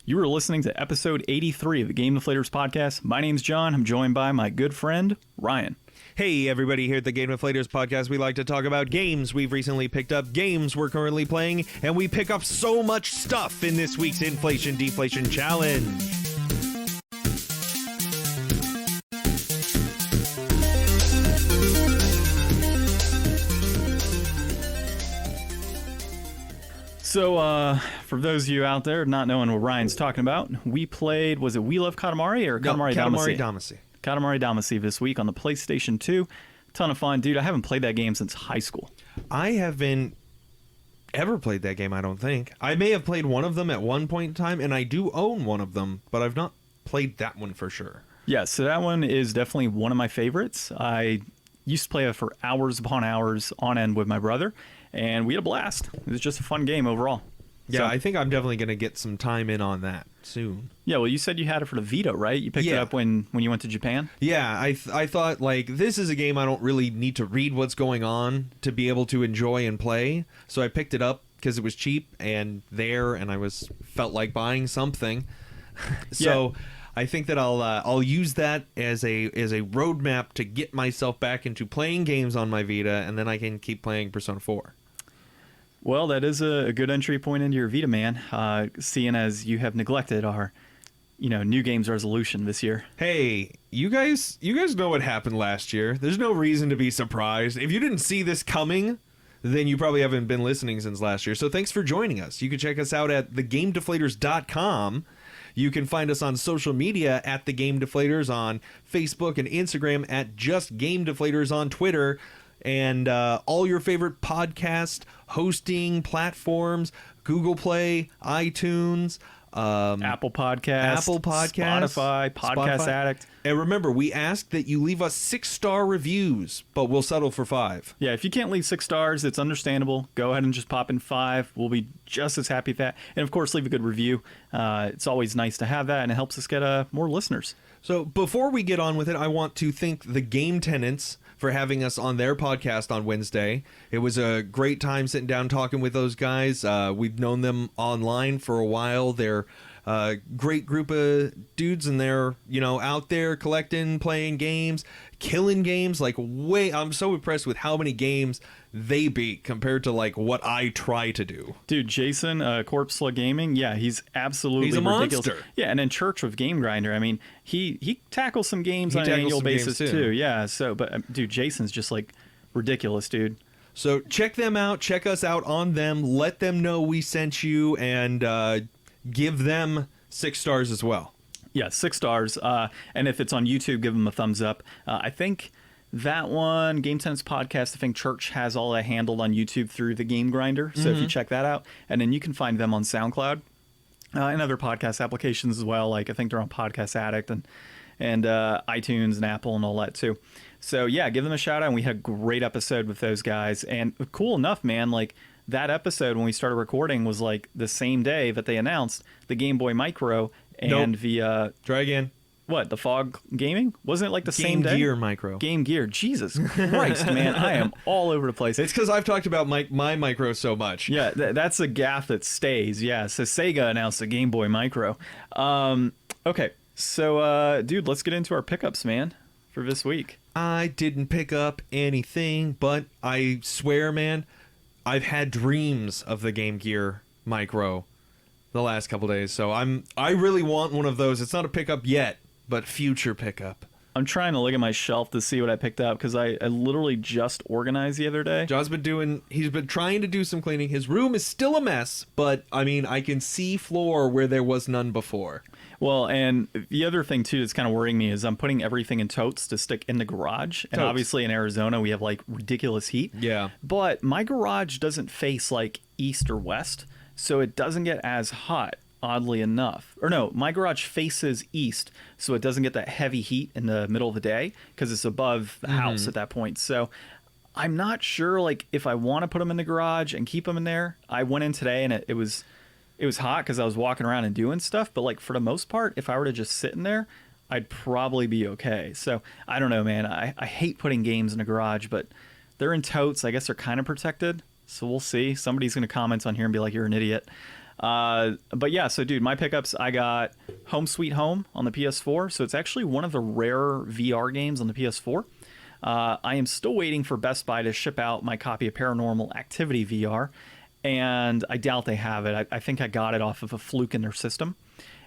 You are listening to episode 83 of the Game Deflators Podcast. My name's John. I'm joined by my good friend, Ryan. Hey, everybody, here at the Game Deflators Podcast, we like to talk about games we've recently picked up, games we're currently playing, and we pick up so much stuff in this week's Inflation Deflation Challenge. So, for those of you out there not knowing what Ryan's talking about, we played, was it We Love Katamari or Katamari Damacy? Katamari Damacy. Katamari Damacy this week on the PlayStation 2. Ton of fun. Dude, I haven't played that game since high school. I haven't ever played that game, I don't think. I may have played one of them at one point in time, and I do own one of them, but I've not played that one for sure. Yeah, so that one is definitely one of my favorites. I used to play it for hours upon hours on end with my brother, and we had a blast. It was just a fun game overall. Yeah, So, I think I'm definitely going to get some time in on that soon. yeah, well, you said you had it for the Vita, right? You picked it up when you went to Japan? Yeah, I thought, like, this is a game I don't really need to read what's going on to be able to enjoy and play. So I picked it up because it was cheap and there, and I felt like buying something. So Yeah. I think that I'll use that as a roadmap to get myself back into playing games on my Vita, and then I can keep playing Persona 4. Well, that is a good entry point into your Vita, man, seeing as you have neglected our, new games resolution this year. Hey, you guys know what happened last year. There's no reason to be surprised. If you didn't see this coming, then you probably haven't been listening since last year. So thanks for joining us. You can check us out at thegamedeflators.com. You can find us on social media at The Game Deflators on Facebook and Instagram, at Just Game Deflators on Twitter, and all your favorite podcast hosting platforms: Google Play, iTunes, Apple Podcasts, Spotify, Podcast Addict. And remember, we ask that you leave us 6-star reviews, but we'll settle for 5. Yeah, if you can't leave 6 stars, it's understandable. Go ahead and just pop in 5. We'll be just as happy with that. And of course, leave a good review. It's always nice to have that, and it helps us get more listeners. So before we get on with it, I want to thank the Game Tenants for having us on their podcast on Wednesday. It was a great time sitting down talking with those guys. We've known them online for a while. They're a great group of dudes, and they're, out there collecting, playing games, killing games. I'm so impressed with how many games they beat compared to what I try to do. Dude, Jason, Corpse Slug Gaming, yeah, he's absolutely a ridiculous. monster. Yeah, and then Church with Game Grinder, I mean, he tackles some games on an annual basis too. Yeah, but dude, Jason's just ridiculous, dude. So check them out, check us out on them, let them know we sent you, and give them 6 stars as well. Yeah, 6 stars. And if it's on YouTube, give them a thumbs up. I think that one, Game Tenants Podcast, I think Church has all that handled on YouTube through the Game Grinder. So if you check that out, and then you can find them on SoundCloud and other podcast applications as well. I think they're on Podcast Addict and iTunes and Apple and all that too. So yeah, give them a shout out. And we had a great episode with those guys. And cool enough, man, that episode when we started recording was the same day that they announced the Game Boy Micro and the Try again. What, the Fog Gaming? Wasn't it the same day? Game Gear Micro. Game Gear. Jesus Christ, man. I am all over the place. It's because I've talked about my Micro so much. Yeah, that's a gaff that stays. Yeah, so Sega announced the Game Boy Micro. Okay, so, dude, let's get into our pickups, man, for this week. I didn't pick up anything, but I swear, man, I've had dreams of the Game Gear Micro the last couple days. So I really want one of those. It's not a pickup yet, but future pickup. I'm trying to look at my shelf to see what I picked up because I literally just organized the other day. John's he's been trying to do some cleaning. His room is still a mess, but I mean, I can see floor where there was none before. Well, and the other thing too that's kind of worrying me is I'm putting everything in totes to stick in the garage. And obviously in Arizona we have ridiculous heat. Yeah. But my garage doesn't face east or west, so it doesn't get as hot. Oddly enough. Or no, my garage faces east, so it doesn't get that heavy heat in the middle of the day because it's above the house at that point. So I'm not sure if I want to put them in the garage and keep them in there. I went in today and it was hot because I was walking around and doing stuff, but for the most part, if I were to just sit in there, I'd probably be okay. So I don't know, man. I hate putting games in a garage, but they're in totes. I guess they're kind of protected, so we'll see. Somebody's going to comment on here and be like, you're an idiot. But yeah, so dude, my pickups, I got Home Sweet Home on the PS4. So it's actually one of the rare VR games on the PS4. I am still waiting for Best Buy to ship out my copy of Paranormal Activity VR, and I doubt they have it. I think I got it off of a fluke in their system.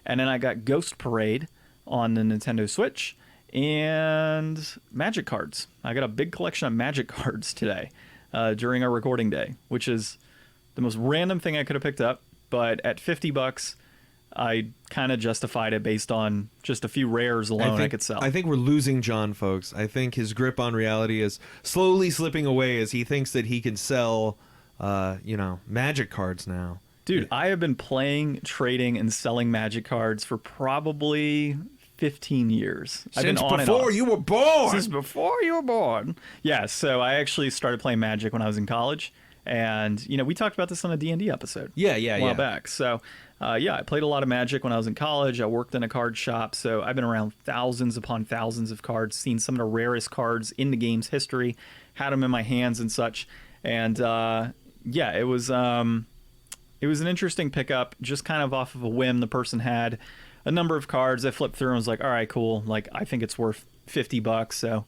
And then I got Ghost Parade on the Nintendo Switch and Magic cards. I got a big collection of Magic cards today during our recording day, which is the most random thing I could have picked up. But at $50, I kind of justified it based on just a few rares alone I could sell. I think we're losing John, folks. I think his grip on reality is slowly slipping away as he thinks that he can sell, Magic cards now. Dude, I have been playing, trading, and selling Magic cards for probably 15 years. I've been on before you were born. Since before you were born. Yeah, so I actually started playing Magic when I was in college. And, we talked about this on a D&D episode. A while back. So, I played a lot of Magic when I was in college. I worked in a card shop. So I've been around thousands upon thousands of cards, seen some of the rarest cards in the game's history, had them in my hands and such. And, it was an interesting pickup, just kind of off of a whim. The person had a number of cards. I flipped through and was like, all right, cool. Like, I think it's worth $50. So,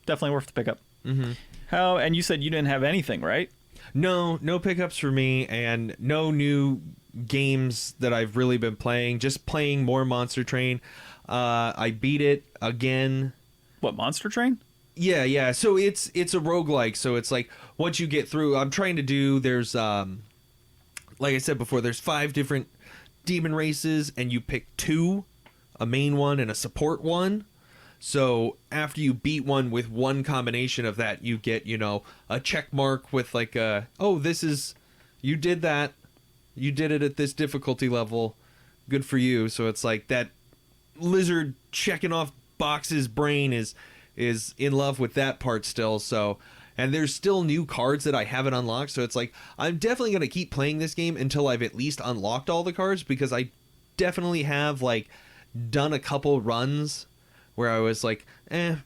definitely worth the pickup. Mm-hmm. And you said you didn't have anything, right? No pickups for me, and no new games that I've really been playing. Just playing more Monster Train. I beat it again. What, Monster Train? Yeah. So it's a roguelike. So it's like once you get through, I'm trying to do. There's like I said before, there's 5 different demon races, and you pick 2, a main one and a support one. So after you beat one with one combination of that, you get, a check mark with like you did that. You did it at this difficulty level. Good for you. So it's like that lizard checking off boxes brain is in love with that part still. So, and there's still new cards that I haven't unlocked. So it's like, I'm definitely going to keep playing this game until I've at least unlocked all the cards, because I definitely have like done a couple runs where I was like,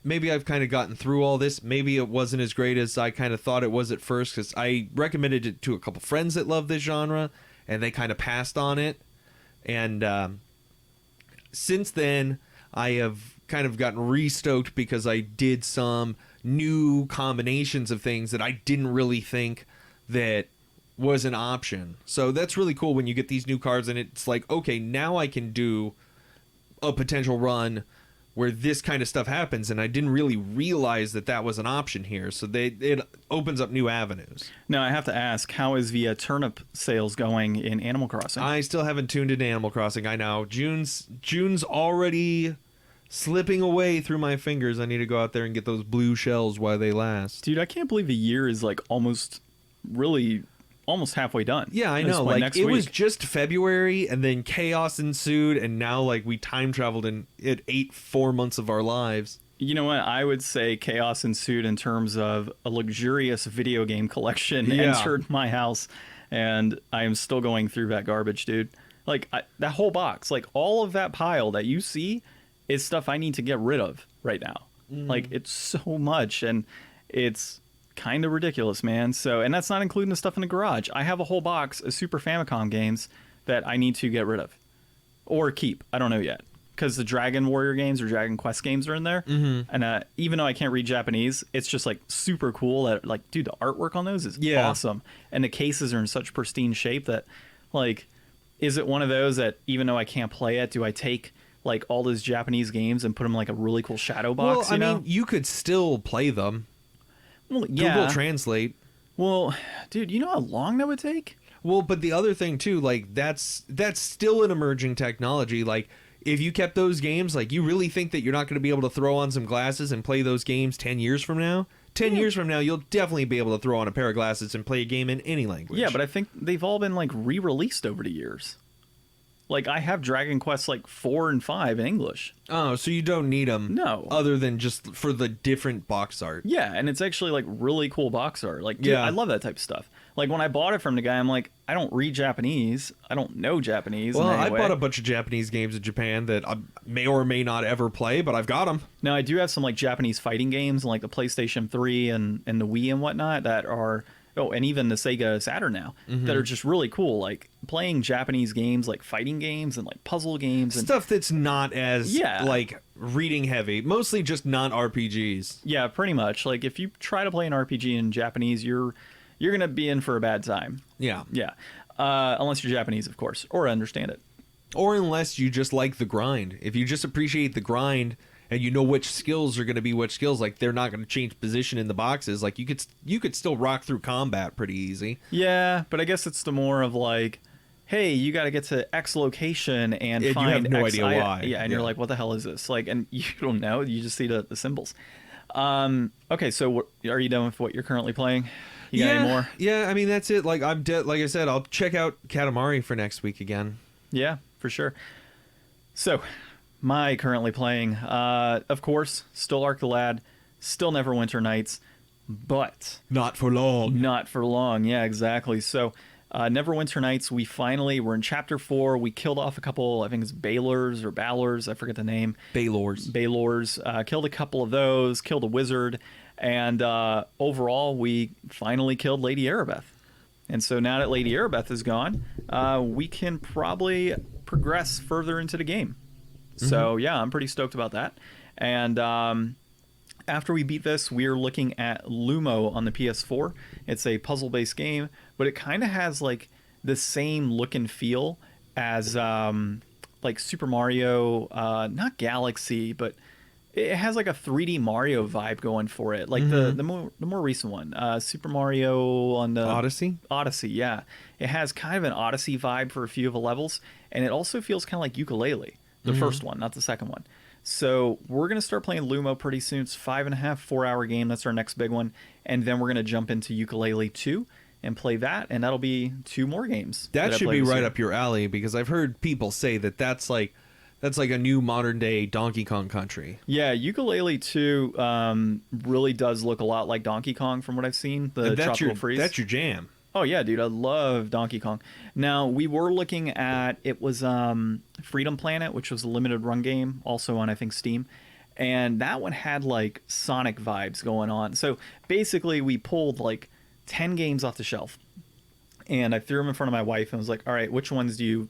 maybe I've kind of gotten through all this. Maybe it wasn't as great as I kind of thought it was at first, because I recommended it to a couple friends that love this genre, and they kind of passed on it. And since then, I have kind of gotten re-stoked because I did some new combinations of things that I didn't really think that was an option. So that's really cool when you get these new cards, and it's like, okay, now I can do a potential run where this kind of stuff happens, and I didn't really realize that was an option here. So it opens up new avenues. Now, I have to ask, how is the turnip sales going in Animal Crossing? I still haven't tuned into Animal Crossing. I know. June's already slipping away through my fingers. I need to go out there and get those blue shells while they last. Dude, I can't believe the year is like almost halfway done. Yeah, I know. Like, it was just February, and then chaos ensued, and now like we time traveled and it ate 4 months of our lives. You know what? I would say chaos ensued in terms of a luxurious video game collection entered my house, and I am still going through that garbage, dude. Like, that whole box, like all of that pile that you see is stuff I need to get rid of right now. Like, it's so much, and it's kind of ridiculous, man. So, and that's not including the stuff in the garage. I have a whole box of Super Famicom games that I need to get rid of or keep. I don't know yet, because the Dragon Warrior games or Dragon Quest games are in there. And even though I can't read Japanese, it's just like super cool that, like, dude, the artwork on those is awesome, and the cases are in such pristine shape that, like, is it one of those that even though I can't play it, do I take like all those Japanese games and put them in like a really cool shadow box? Well, I mean, you could still play them. Well, yeah. Google Translate. Well, dude, you know how long that would take? Well, but the other thing too, like that's still an emerging technology. Like, if you kept those games, like, you really think that you're not going to be able to throw on some glasses and play those games 10 years from now? 10 years from now, you'll definitely be able to throw on a pair of glasses and play a game in any language. Yeah, but I think they've all been like re-released over the years. Like, I have Dragon Quest like 4 and 5 in English. Oh, so you don't need them. No. Other than just for the different box art. Yeah, and it's actually like really cool box art. Like, dude, I love that type of stuff. Like, when I bought it from the guy, I'm like, I don't read Japanese. I don't know Japanese. Well, I bought a bunch of Japanese games in Japan that I may or may not ever play, but I've got them. Now, I do have some like Japanese fighting games, like the PlayStation 3 and the Wii and whatnot, that are and even the Sega Saturn now, that are just really cool, like playing Japanese games, like fighting games and like puzzle games and stuff that's not as like reading heavy, mostly just not RPGs. Yeah, pretty much. Like if you try to play an RPG in Japanese, you're gonna be in for a bad time. Yeah. Unless you're Japanese, of course, or understand it, or unless you just like the grind. If you just appreciate the grind and you know which skills are going to be which skills, like they're not going to change position in the boxes, like you could still rock through combat pretty easy. Yeah, but I guess it's the more of like, hey, you got to get to X location and find you have no X idea why. Yeah, and you're like, what the hell is this? Like, and you don't know. You just see the symbols. Okay, so are you done with what you're currently playing? You got any more? Yeah, I mean that's it. Like like I said, I'll check out Katamari for next week again. Yeah, for sure. So, my currently playing, of course, still Ark the Lad, still Neverwinter Nights, but not for long. Not for long. Yeah, exactly. So, Neverwinter Nights, we're in chapter 4. We killed off a couple, I think it's Balors or Balors, I forget the name. Balors. Killed a couple of those, killed a wizard, and overall, we finally killed Lady Erebeth. And so now that Lady Erebeth is gone, we can probably progress further into the game. So yeah, I'm pretty stoked about that. And after we beat this, we're looking at Lumo on the PS4. It's a puzzle-based game, but it kind of has like the same look and feel as like Super Mario, not Galaxy, but it has like a 3D Mario vibe going for it. Like the more recent one, Super Mario on the Odyssey. Yeah, it has kind of an Odyssey vibe for a few of the levels, and it also feels kind of like Yooka-Laylee. The first one, not the second one. So we're going to start playing Lumo pretty soon. It's 5.5, 4-hour game. That's our next big one. And then we're going to jump into Yooka-Laylee 2 and play that. And that'll be 2 more games. That should be right up your alley, because I've heard people say that's like a new modern day Donkey Kong Country. Yeah, Yooka-Laylee 2 really does look a lot like Donkey Kong from what I've seen. The Tropical Freeze. That's your jam. Oh yeah, dude, I love Donkey Kong. Now, we were looking at, it was Freedom Planet, which was a limited run game, also on, I think, Steam. And that one had, like, Sonic vibes going on. So, basically, we pulled, like, 10 games off the shelf. And I threw them in front of my wife and was like, all right, which ones do you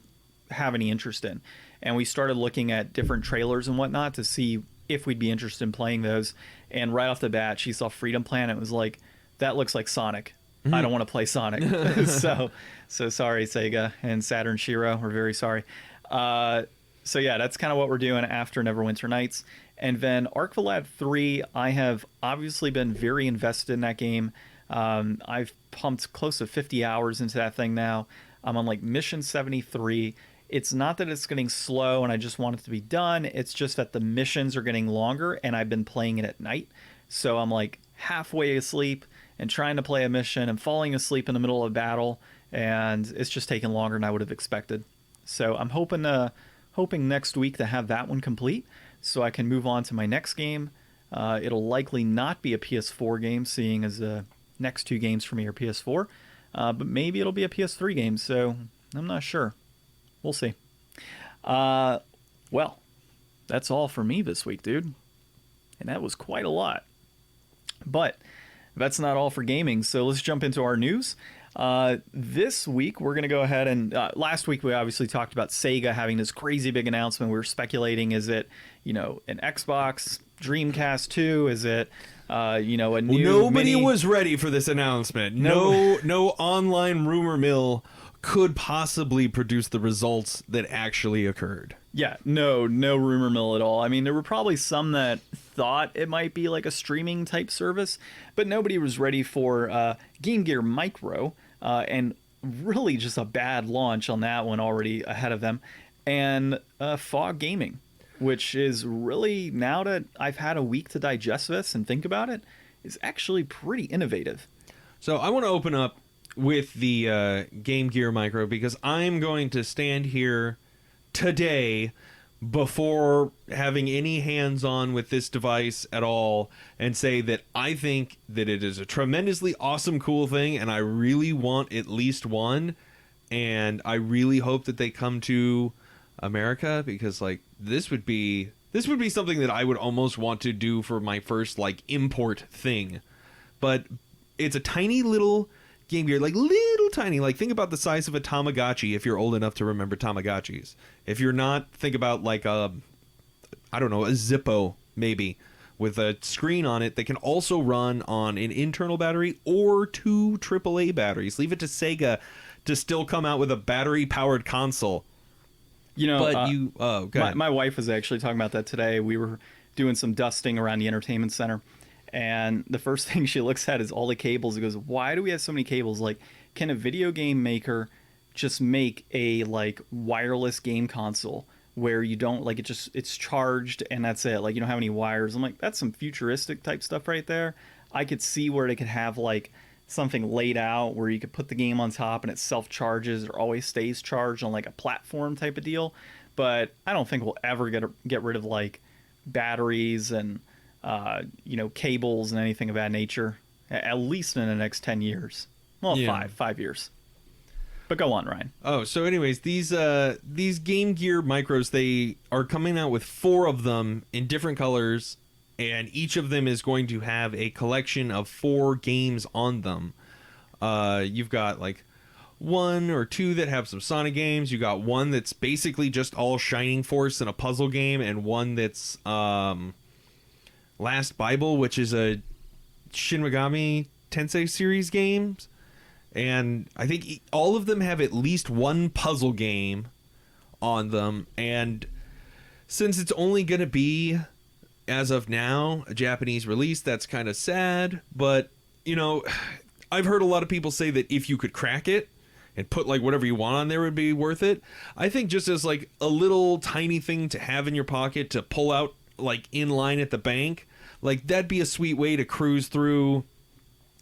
have any interest in? And we started looking at different trailers and whatnot to see if we'd be interested in playing those. And right off the bat, she saw Freedom Planet and was like, that looks like Sonic. I don't want to play Sonic. so sorry, Sega and Saturn Shiro. We're very sorry. So yeah, that's kind of what we're doing after Neverwinter Nights. And then Ark the Lad 3, I have obviously been very invested in that game. I've pumped close to 50 hours into that thing now. I'm on like mission 73. It's not that it's getting slow and I just want it to be done. It's just that the missions are getting longer and I've been playing it at night. So I'm like halfway asleep and trying to play a mission and falling asleep in the middle of a battle, and it's just taking longer than I would have expected. So I'm hoping next week to have that one complete so I can move on to my next game. It'll likely not be a PS4 game, seeing as the next 2 games for me are PS4, but maybe it'll be a PS3 game, so I'm not sure. We'll see. Well, that's all for me this week, dude. And that was quite a lot. But that's not all for gaming, so let's jump into our news. This week, we're going to go ahead and... last week, we obviously talked about Sega having this crazy big announcement. We were speculating, is it, an Xbox, Dreamcast 2? Is it, a new... Nobody was ready for this announcement. No online rumor mill could possibly produce the results that actually occurred. Yeah, no rumor mill at all. I mean, there were probably some that thought it might be like a streaming type service, but nobody was ready for Game Gear Micro, and really just a bad launch on that one already ahead of them, and Fog Gaming, which is really, now that I've had a week to digest this and think about it, is actually pretty innovative. So I want to open up with the Game Gear Micro, because I'm going to stand here today before having any hands-on with this device at all and say that I think that it is a tremendously awesome, cool thing, and I really want at least one, and I really hope that they come to America, because like this would be something that I would almost want to do for my first like import thing. But it's a tiny little Game Gear, like little tiny, like think about the size of a Tamagotchi if you're old enough to remember Tamagotchis. If you're not, think about like a Zippo maybe with a screen on it that can also run on an internal battery or 2 AAA batteries. Leave it to Sega to still come out with a battery-powered console. You know, but my wife was actually talking about that today. We were doing some dusting around the entertainment center, and the first thing she looks at is all the cables. It goes, why do we have so many cables? Like, can a video game maker just make a like wireless game console where you don't like it's charged and that's it? Like, you don't have any wires. I'm like, that's some futuristic type stuff right there. I could see where they could have like something laid out where you could put the game on top and it self-charges or always stays charged on like a platform type of deal. But I don't think we'll ever get rid of like batteries and cables and anything of that nature, at least in the next 10 years. Well, yeah. 5 years. But go on, Ryan. Oh, so anyways, these Game Gear micros, they are coming out with 4 of them in different colors, and each of them is going to have a collection of 4 games on them. You've got like 1 or 2 that have some Sonic games. You got 1 that's basically just all Shining Force and a puzzle game, and 1 that's Last Bible, which is a Shin Megami Tensei series games. And I think all of them have at least 1 puzzle game on them. And since it's only going to be, as of now, a Japanese release, that's kind of sad. But, I've heard a lot of people say that if you could crack it and put like whatever you want on there, would be worth it. I think just as like a little tiny thing to have in your pocket to pull out like in line at the bank, like that'd be a sweet way to cruise through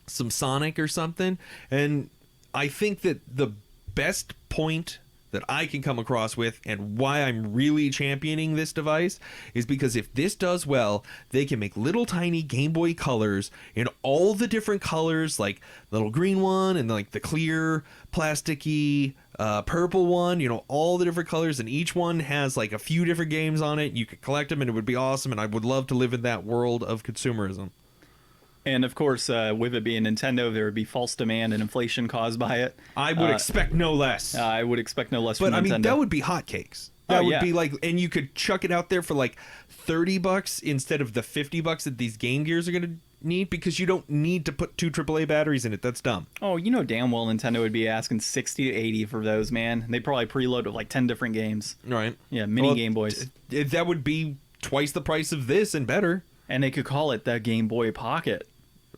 some Sonic or something. And I think that the best point that I can come across with and why I'm really championing this device is because if this does well, they can make little tiny Game Boy colors in all the different colors, like the little green one and like the clear plasticky purple one, all the different colors, and each one has like a few different games on it. You could collect them and it would be awesome, and I would love to live in that world of consumerism. And of course, with it being Nintendo, there would be false demand and inflation caused by it. I would expect no less. I would expect no less from Nintendo. But I mean, that would be hotcakes. That would be like, and you could chuck it out there for like $30 instead of the $50 that these Game Gears are going to need, because you don't need to put 2 AAA batteries in it. That's dumb. Oh, damn well Nintendo would be asking 60 to 80 for those, man. They probably preload with like 10 different games. Right. Yeah, mini Game Boys. That would be twice the price of this and better. And they could call it the Game Boy Pocket.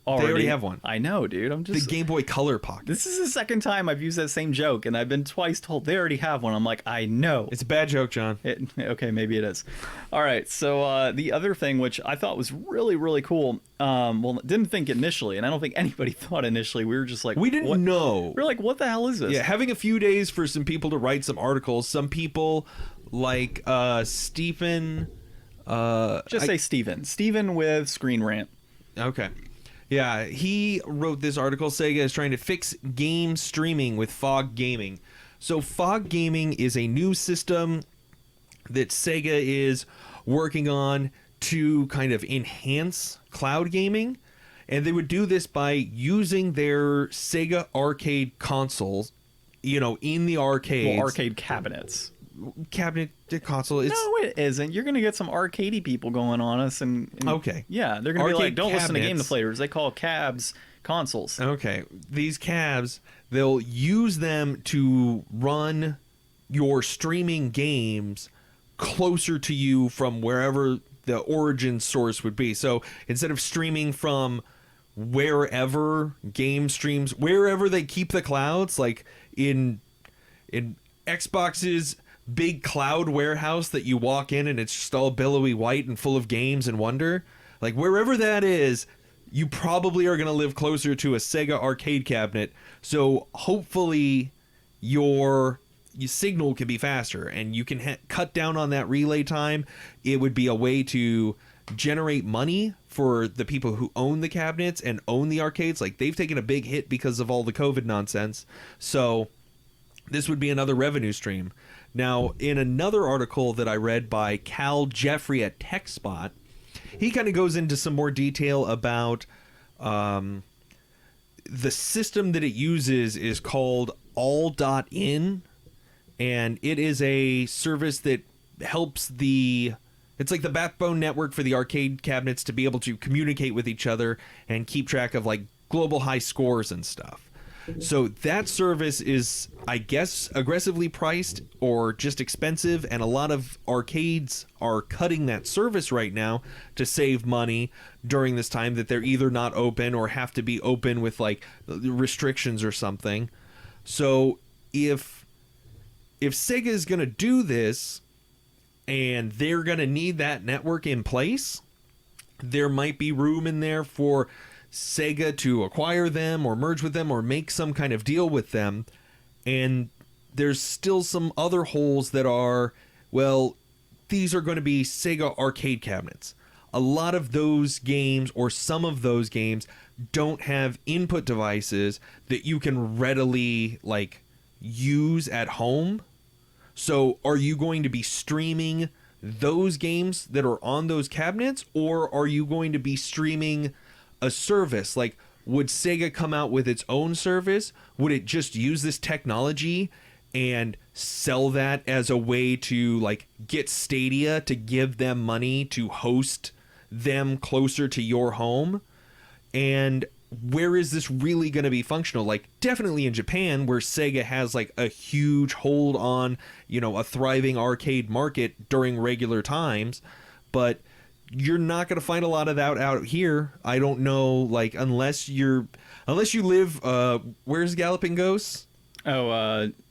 They already have one. I know, dude. The Game Boy Color Pocket. This is the second time I've used that same joke, and I've been twice told they already have one. I'm like, I know. It's a bad joke, John. Okay, maybe it is. All right, so the other thing, which I thought was really, really cool, didn't think initially, and I don't think anybody thought initially. We were just like... We didn't know. We were like, what the hell is this? Yeah, having a few days for some people to write some articles. Some people, like Stephen... say Steven. Steven with Screen Rant. Okay. Yeah, he wrote this article. Sega is trying to fix game streaming with fog gaming. So fog gaming is a new system that Sega is working on to kind of enhance cloud gaming. And they would do this by using their Sega arcade consoles, in the arcades. Well, arcade cabinets. Cabinet console. It's... No, it isn't. You're going to get some arcadey people going on us, and okay, yeah, they're going to be like, "Don't cabinets. listen to Game Deflators." They call cabs consoles. Okay, these cabs, they'll use them to run your streaming games closer to you from wherever the origin source would be. So instead of streaming from wherever game streams, wherever they keep the clouds, like in Xbox's big cloud warehouse that you walk in and it's just all billowy white and full of games and wonder, like wherever that is, you probably are going to live closer to a Sega arcade cabinet. So hopefully your signal can be faster and you can cut down on that relay time. It would be a way to generate money for the people who own the cabinets and own the arcades. Like, they've taken a big hit because of all the COVID nonsense. So this would be another revenue stream. Now, in another article that I read by Cal Jeffrey at TechSpot, he kind of goes into some more detail about the system that it uses is called all.in, and it is a service that helps it's like the backbone network for the arcade cabinets to be able to communicate with each other and keep track of like global high scores and stuff. So that service is, I guess, aggressively priced or just expensive, and a lot of arcades are cutting that service right now to save money during this time that they're either not open or have to be open with like restrictions or something. So if Sega is going to do this and they're going to need that network in place, there might be room in there for Sega to acquire them or merge with them or make some kind of deal with them. And there's still some other holes that are, well, these are going to be Sega arcade cabinets. A lot of those games, or some of those games, don't have input devices that you can readily like use at home. So are you going to be streaming those games that are on those cabinets, or are you going to be streaming a service? Like, would Sega come out with its own service? Would it just use this technology and sell that as a way to like get Stadia to give them money to host them closer to your home? And where is this really going to be functional? Like, definitely in Japan, where Sega has like a huge hold on, you know, a thriving arcade market during regular times, but you're not going to find a lot of that out here. I don't know, like, unless you live, where's Galloping Ghosts?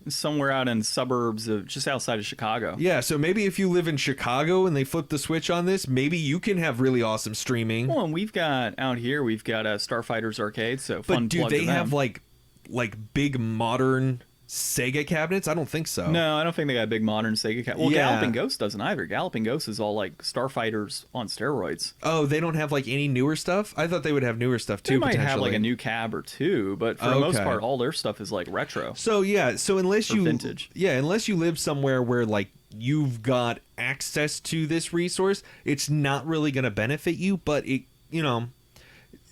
Somewhere out in suburbs of just outside of Chicago. Yeah, so maybe if you live in Chicago and they flip the switch on this, maybe you can have really awesome streaming. Well, and we've got Starfighters Arcade, so fun. But do they have like big modern Sega cabinets? I don't think so. No, I don't think they got a big modern Sega cabinet. Well, Yeah. Galloping Ghost doesn't either. Galloping Ghost is all like Starfighters on steroids. Oh, they don't have like any newer stuff? I thought they would have newer stuff too, They might potentially. have like a new cab or two, but for the most part, all their stuff is like retro. So yeah, so unless you vintage. Yeah, unless you live somewhere where like you've got access to this resource, it's not really going to benefit you, but it, you know,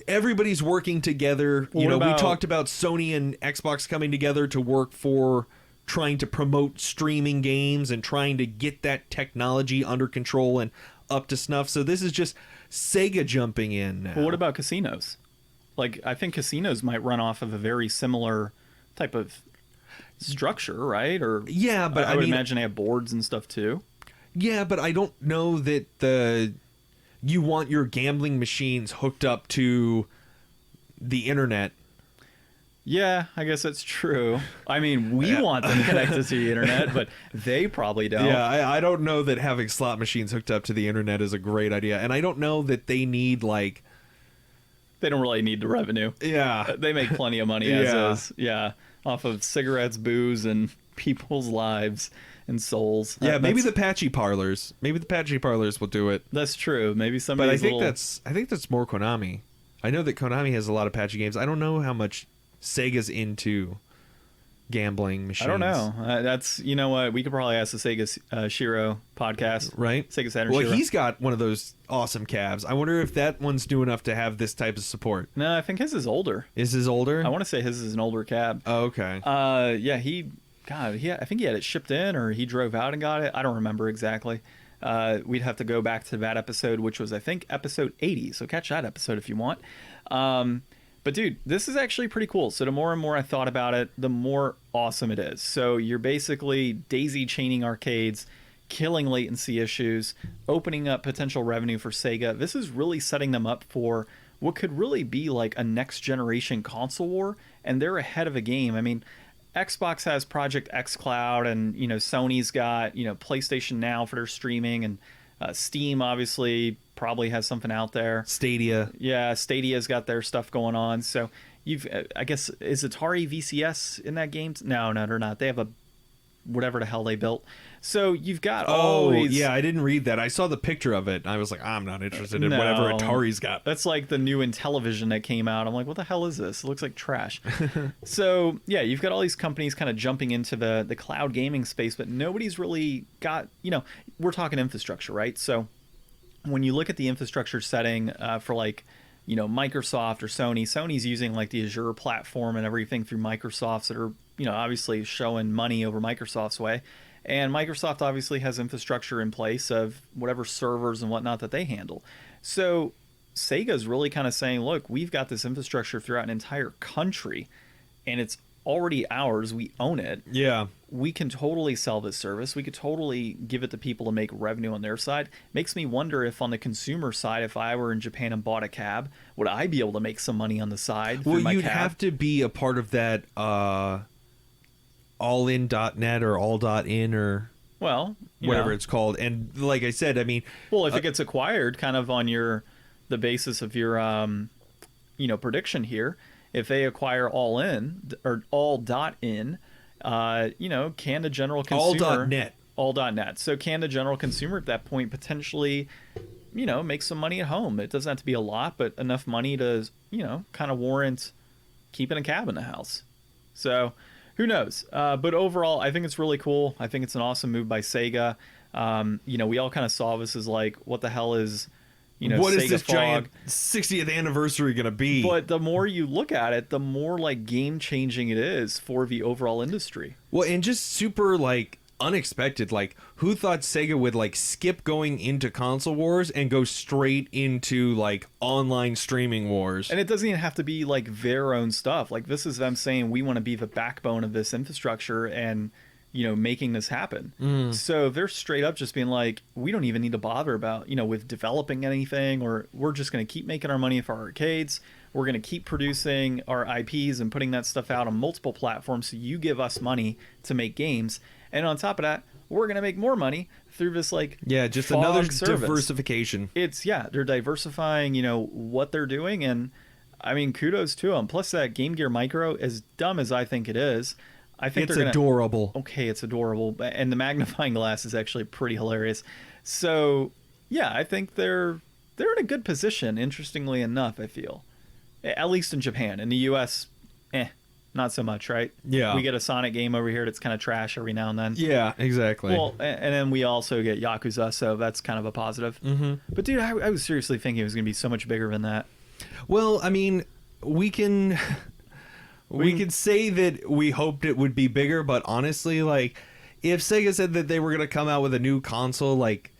everybody's working together. Well, you know, we about- talked about Sony and Xbox coming together to work for trying to promote streaming games and trying to get that technology under control and up to snuff. So this is just Sega jumping in now. Well, what about casinos? Like, I think casinos might run off of a very similar type of structure, right? Or Yeah, but I I would mean, imagine they have boards and stuff too. yeah, but I don't know that you want your gambling machines hooked up to the internet. Yeah, I guess that's true. I mean, we want them connected to the internet, but they probably don't. Yeah, I don't know that having slot machines hooked up to the internet is a great idea. And I don't know that they need, like... They don't really need the revenue. Yeah. They make plenty of money Yeah. as is. Yeah, off of cigarettes, booze, and people's lives and souls. Yeah, maybe That's- the patchy parlors. Maybe the patchy parlors will do it. That's true. Maybe some. But I think that's more Konami. I know that Konami has a lot of patchy games. I don't know how much Sega's into gambling machines. I don't know. That's, you know what, we could probably ask the Sega Shiro podcast, Right? Sega Saturn Well, Shiro. he's got one of those awesome cabs. I wonder if that one's new enough to have this type of support. No, I think his is older. Is his older? I want to say his is an older cab. Oh, okay. Yeah, I think he had it shipped in, or he drove out and got it. I don't remember exactly. We'd have to go back to that episode, which was, I think, episode 80. So catch that episode if you want. But dude, this is actually pretty cool. So the more and more I thought about it, the more awesome it is. So you're basically daisy chaining arcades, killing latency issues, opening up potential revenue for Sega. This is really setting them up for what could really be like a next generation console war, and they're ahead of a game. I mean, Xbox has Project X Cloud, and you know, Sony's got, you know, PlayStation Now for their streaming, and Steam obviously probably has something out there. Stadia. Yeah, Stadia's got their stuff going on. So you've, I guess, is Atari VCS in that game? No, they're not. They have a whatever the hell they built. So you've got all these. Yeah, I didn't read that. I saw the picture of it, and I was like, I'm not interested in No. whatever Atari's got. That's like the new Intellivision that came out. I'm like, what the hell is this? It looks like trash. So yeah, you've got all these companies kind of jumping into the cloud gaming space, but nobody's really got, you know, we're talking infrastructure, right? So when you look at the infrastructure setting for like, Microsoft or Sony. Sony's using like the Azure platform and everything through Microsoft's that are, obviously showing money over Microsoft's way. And Microsoft obviously has infrastructure in place of whatever servers and whatnot that they handle. So Sega's really kind of saying, look, we've got this infrastructure throughout an entire country and it's already ours. We own it. Yeah. We can totally sell this service. We could totally give it to people to make revenue on their side. Makes me wonder if on the consumer side, if I were in Japan and bought a cab, would I be able to make some money on the side through my you'd cab? have to be a part of that allin.net or all.in or whatever it's called. And like I said, I mean... Well, if it gets acquired kind of on the basis of your, prediction here, if they acquire all-in or all.in... can the general consumer... All.net. So can the general consumer at that point potentially, make some money at home? It doesn't have to be a lot, but enough money to, kind of warrant keeping a cab in the house. So who knows? But overall, I think it's really cool. I think it's an awesome move by Sega. We all kind of saw this as like, what the hell is... what Sega is this Fog. giant 60th anniversary going to be? But the more you look at it, the more like game changing it is for the overall industry. Well, and just super like unexpected. Like, who thought Sega would like skip going into console wars and go straight into like online streaming wars? And it doesn't even have to be like their own stuff. Like, this is them saying we want to be the backbone of this infrastructure and making this happen. So they're straight up just being like, we don't even need to bother about, with developing anything, or we're just going to keep making our money for our arcades. We're going to keep producing our IPs and putting that stuff out on multiple platforms. So you give us money to make games. And on top of that, we're going to make more money through this just Fog another service. diversification. They're diversifying, what they're doing. And I mean, kudos to them. Plus that Game Gear Micro, as dumb as I think it is, I think it's they're adorable. Okay, it's adorable, and the magnifying glass is actually pretty hilarious. So, yeah, I think they're in a good position. Interestingly enough, I feel, at least in Japan. In the U.S., not so much, right? Yeah, we get a Sonic game over here that's kind of trash every now and then. Yeah, exactly. Well, and then we also get Yakuza, so that's kind of a positive. Mm-hmm. But dude, I was seriously thinking it was going to be so much bigger than that. Well, I mean, we can say that we hoped it would be bigger, but honestly, like, if Sega said that they were going to come out with a new console, like,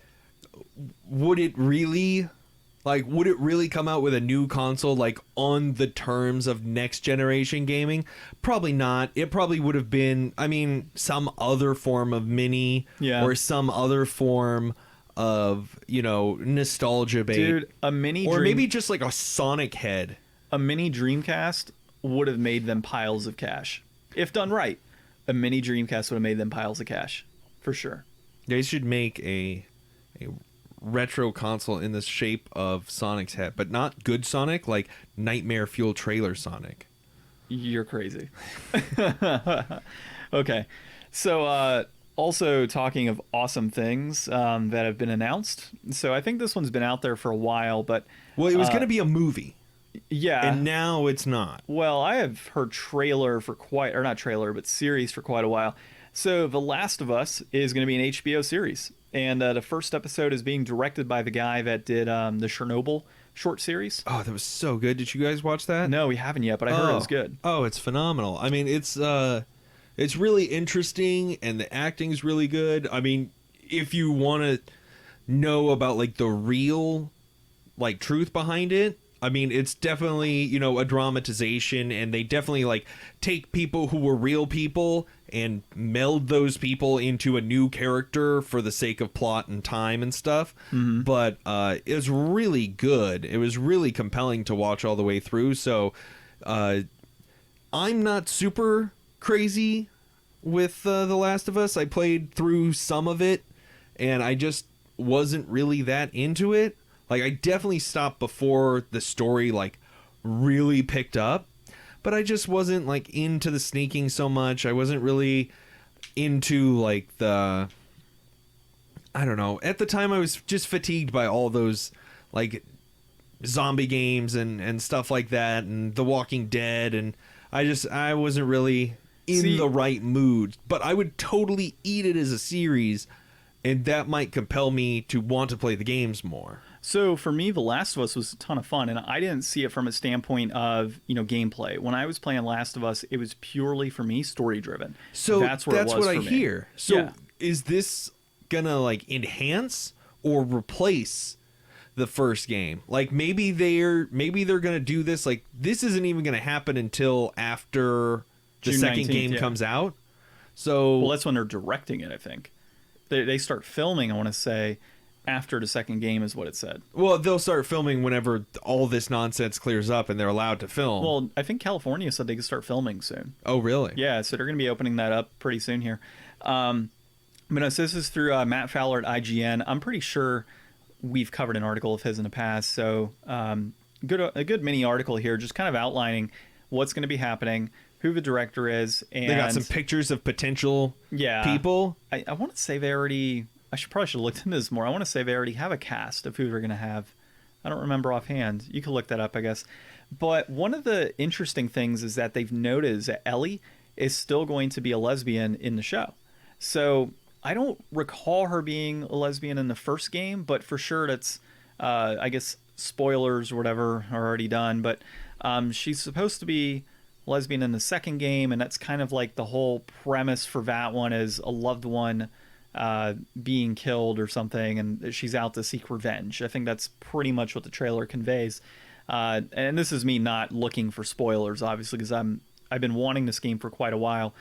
would it really come out with a new console, like, on the terms of next generation gaming? Probably not. It probably would have been, I mean, some other form of mini, or some other form of, nostalgia bait. Dude, maybe just like a Sonic head. A mini Dreamcast would have made them piles of cash. If done right, a mini Dreamcast would have made them piles of cash. For sure. They should make a retro console in the shape of Sonic's head, but not good Sonic, like Nightmare Fuel Trailer Sonic. You're crazy. Okay. So, also talking of awesome things that have been announced. So I think this one's been out there for a while, but... Well, it was going to be a movie. Yeah. And now it's not. Well, I have heard series for quite a while. So The Last of Us is going to be an HBO series. And the first episode is being directed by the guy that did the Chernobyl short series. Oh, that was so good. Did you guys watch that? No, we haven't yet, but I heard it was good. Oh, it's phenomenal. I mean, it's really interesting, and the acting's really good. I mean, if you want to know about, like, the real, like, truth behind it, I mean, it's definitely, a dramatization, and they definitely, like, take people who were real people and meld those people into a new character for the sake of plot and time and stuff. Mm-hmm. But it was really good. It was really compelling to watch all the way through. So I'm not super crazy with The Last of Us. I played through some of it, and I just wasn't really that into it. Like, I definitely stopped before the story, like, really picked up. But I just wasn't, like, into the sneaking so much. I wasn't really into, like, I don't know. At the time, I was just fatigued by all those, like, zombie games and stuff like that, and The Walking Dead, and I wasn't really in the right mood. But I would totally eat it as a series, and that might compel me to want to play the games more. So for me, The Last of Us was a ton of fun, and I didn't see it from a standpoint of, gameplay. When I was playing Last of Us, it was purely for me story driven. So that's where it was what for I me. hear. So Yeah. is this gonna like enhance or replace the first game? Like maybe they're gonna do this. Like this isn't even gonna happen until after the June second 19th, game yeah. comes out. So Well, that's when they're directing it, I think. They start filming, I want to say, after the second game is what it said. well, they'll start filming whenever all this nonsense clears up and they're allowed to film. Well, I think California said they could start filming soon. oh really? Yeah, so they're going to be opening that up pretty soon here. But no, so this is through Matt Fowler at IGN. I'm pretty sure we've covered an article of his in the past. So a good mini article here, just kind of outlining what's going to be happening, who the director is, and They got some pictures of potential people. I want to say they already. I should have looked into this more. I want to say they already have a cast of who they're going to have. I don't remember offhand. You can look that up, I guess. But one of the interesting things is that they've noticed that Ellie is still going to be a lesbian in the show. So I don't recall her being a lesbian in the first game, but for sure that's, I guess, spoilers or whatever are already done. But she's supposed to be lesbian in the second game, and that's kind of like the whole premise for that one is a loved one being killed or something, and she's out to seek revenge. I think that's pretty much what the trailer conveys. And this is me not looking for spoilers, obviously, because I've been wanting this game for quite a while.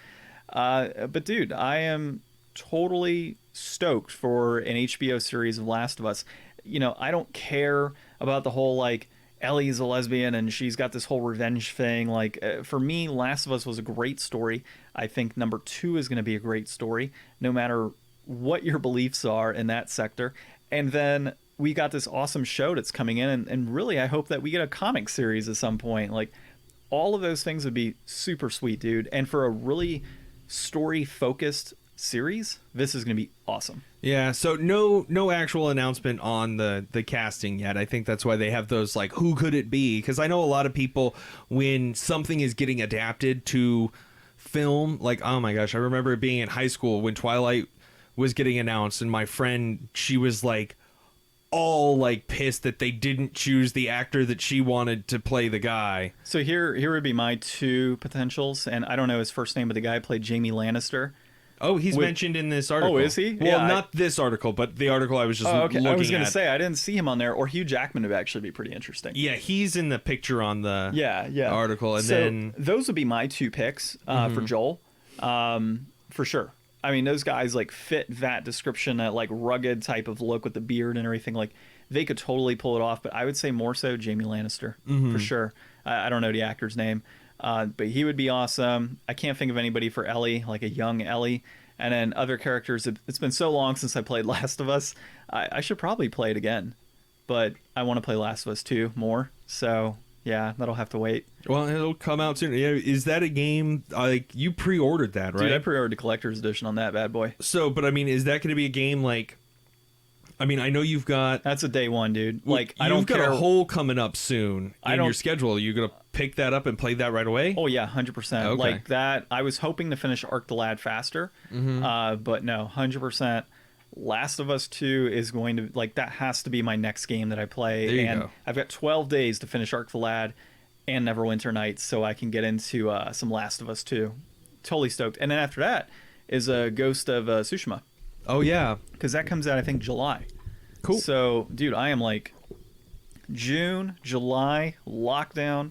But dude, I am totally stoked for an HBO series of Last of Us. I don't care about the whole like Ellie's a lesbian and she's got this whole revenge thing. Like for me, Last of Us was a great story. I think number 2 is going to be a great story, no matter what your beliefs are in that sector. And then we got this awesome show that's coming in, and really I hope that we get a comic series at some point. Like all of those things would be super sweet, dude. And for a really story focused series, this is going to be awesome. Yeah, so no actual announcement on the casting yet. I think that's why they have those like who could it be? Because I know a lot of people, when something is getting adapted to film, like oh my gosh, I remember it being in high school when Twilight was getting announced, and my friend, she was like all like pissed that they didn't choose the actor that she wanted to play the guy. So here would be my 2 potentials, and I don't know his first name, but the guy played Jaime Lannister. Oh, he's mentioned in this article. Oh, is he? Well, Yeah, not this article, but the article I was just looking at. I was going to say, I didn't see him on there, or Hugh Jackman would actually be pretty interesting. Yeah, he's in the picture on the article. And so then those would be my 2 picks for Joel, for sure. I mean, those guys like fit that description, that like rugged type of look with the beard and everything. Like they could totally pull it off, but I would say more so Jaime Lannister for sure. I don't know the actor's name, but he would be awesome. I can't think of anybody for Ellie, like a young Ellie. And then other characters, it's been so long since I played Last of Us. I should probably play it again, but I want to play Last of Us 2 more. So yeah, that'll have to wait. Well, it'll come out soon. Yeah, is that a game like you pre-ordered that, right? Dude, I pre-ordered the collector's edition on that bad boy. So, but I mean, is that going to be a game like? I mean, I know you've got that's a day one, dude. Like I don't you've got care. a hole coming up soon in your schedule. Are you going to pick that up and play that right away? Oh yeah, 100%. Okay. Like that. I was hoping to finish Arc the Lad faster, but no, 100%. Last of Us 2 is going to like that has to be my next game that I play. There you and go. I've got 12 days to finish Arc the Lad and Neverwinter Nights, so I can get into some Last of Us 2. Totally stoked. And then after that is a Ghost of Tsushima. Oh yeah, Because that comes out I think July. cool. So, dude, I am like June, July, lockdown,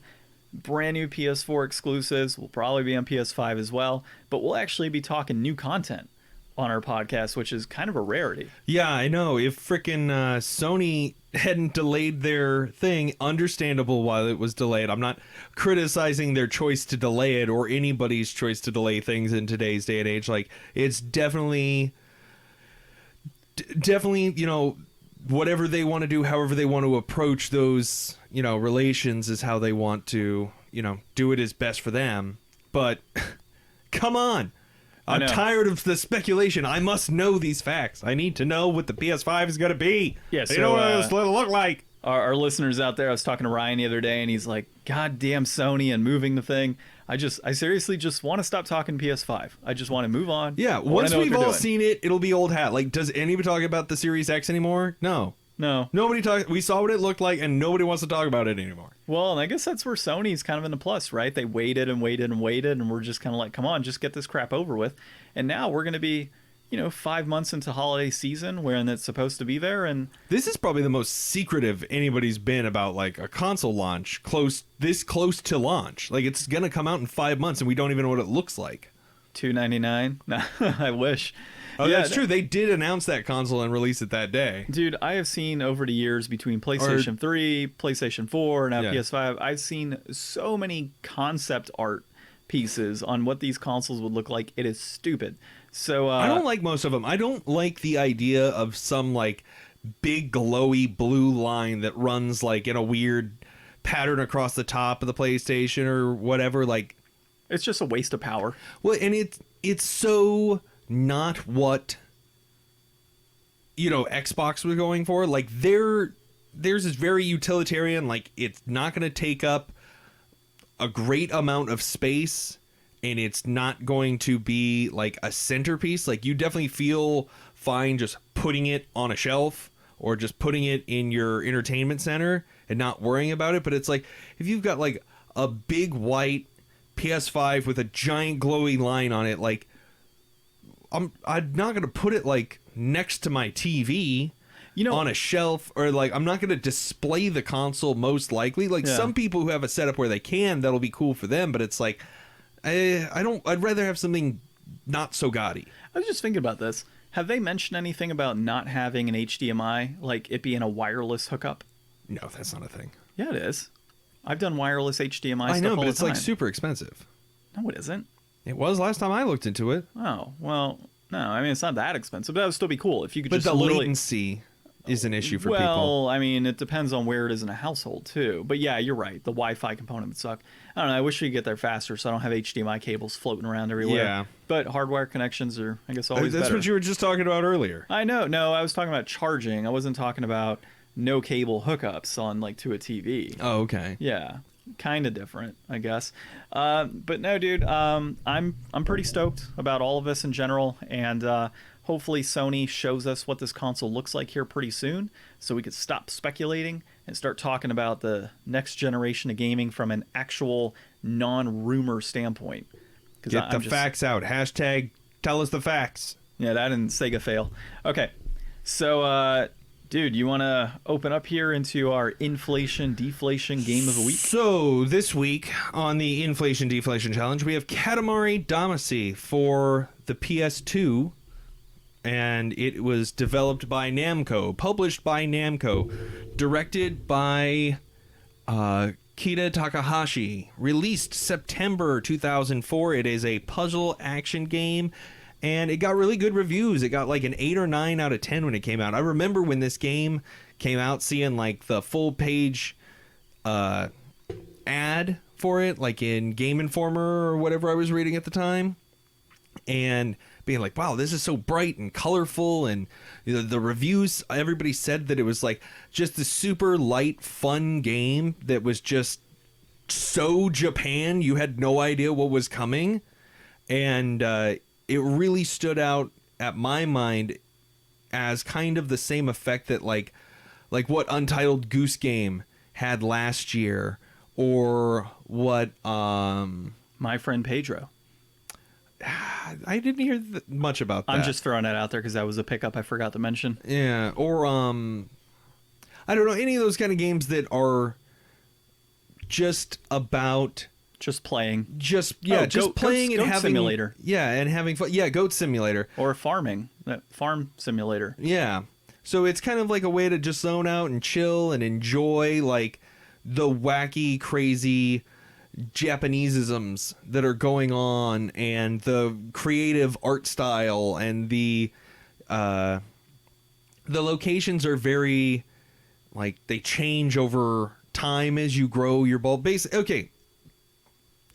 brand new PS4 exclusives. Will probably be on PS5 as well, but we'll actually be talking new content on our podcast, which is kind of a rarity. Yeah, I know. If frickin' Sony hadn't delayed their thing, understandable while it was delayed. I'm not criticizing their choice to delay it or anybody's choice to delay things in today's day and age. Like, it's definitely, whatever they want to do, however they want to approach those, relations is how they want to, do it is best for them. But come on. I'm tired of the speculation. I must know these facts. I need to know what the PS5 is going to be. Yeah, you know what it's going to look like. Our listeners out there, I was talking to Ryan the other day, and he's like, God damn Sony and moving the thing. I seriously just want to stop talking PS5. I just want to move on. Yeah, once we've all seen it, it'll be old hat. Like, does anybody talk about the Series X anymore? No. No. We saw what it looked like, and nobody wants to talk about it anymore. Well, and I guess that's where Sony's kind of in the plus, right? They waited and waited and waited, and we're just kind of like, come on, just get this crap over with. And now we're going to be, 5 months into holiday season when it's supposed to be there, and this is probably the most secretive anybody's been about like a console launch this close to launch. Like, it's going to come out in 5 months, and we don't even know what it looks like. $299. Nah, I wish. Oh, yeah, that's true. They did announce that console and release it that day. Dude, I have seen over the years between PlayStation 3, PlayStation 4, and now PS5, I've seen so many concept art pieces on what these consoles would look like. It is stupid. So I don't like most of them. I don't like the idea of some like big glowy blue line that runs like in a weird pattern across the top of the PlayStation or whatever. Like, it's just a waste of power. Well, and it's so not what Xbox was going for. Like, theirs is very utilitarian. Like, it's not going to take up a great amount of space, and it's not going to be like a centerpiece. Like, you definitely feel fine just putting it on a shelf or just putting it in your entertainment center and not worrying about it. But it's like, if you've got like a big white PS5 with a giant glowy line on it, like, I'm not going to put it like next to my TV on a shelf, or like, I'm not going to display the console most likely. Like, some people who have a setup where they can, that'll be cool for them, but it's like, I'd rather have something not so gaudy. I was just thinking about this. Have they mentioned anything about not having an HDMI, like it being a wireless hookup? No, that's not a thing. Yeah, it is. I've done wireless HDMI stuff I know, all but the it's time. like super expensive. No, it isn't. It was last time I looked into it. Oh, well, no, I mean, it's not that expensive, but that would still be cool if you could but just the latency is an issue for people. Well, I mean, it depends on where it is in a household, too. But yeah, you're right. The Wi-Fi component would suck. I don't know. I wish we could get there faster so I don't have HDMI cables floating around everywhere. Yeah. But hardwire connections are, I guess, always That's better. what you were just talking about earlier. I know. No, I was talking about charging. I wasn't talking about no cable hookups on, like, to a TV. Oh, okay. Yeah. Kind of different, I guess. But no, dude, I'm pretty stoked about all of this in general, and hopefully Sony shows us what this console looks like here pretty soon, so we could stop speculating and start talking about the next generation of gaming from an actual non-rumor standpoint. Get the facts out. Hashtag tell us the facts. Yeah, that and Sega fail. Okay, so dude, you want to open up here into our inflation deflation game of the week? So this week on the inflation deflation challenge, we have Katamari Damacy for the PS2, and it was developed by Namco, published by Namco, directed by Kita Takahashi, released September 2004. It is a puzzle action game, and it got really good reviews. It got like an 8 or 9 out of 10 when it came out. I remember when this game came out, seeing like the full page ad for it, like in Game Informer or whatever I was reading at the time, and being like, wow, this is so bright and colorful. And the reviews, everybody said that it was like just a super light, fun game that was just so Japan, you had no idea what was coming. And it really stood out at my mind as kind of the same effect that like what Untitled Goose Game had last year, or what My Friend Pedro. I didn't hear much about that. I'm just throwing that out there because that was a pickup I forgot to mention. Yeah, or I don't know, any of those kind of games that are just about just playing. Just playing and goat having simulator. Yeah, and having fun. Yeah, Goat Simulator. Or farming. Farm simulator. Yeah. So it's kind of like a way to just zone out and chill and enjoy like the wacky, crazy Japanesisms that are going on, and the creative art style, and the locations are very like they change over time as you grow your bulb base. Okay,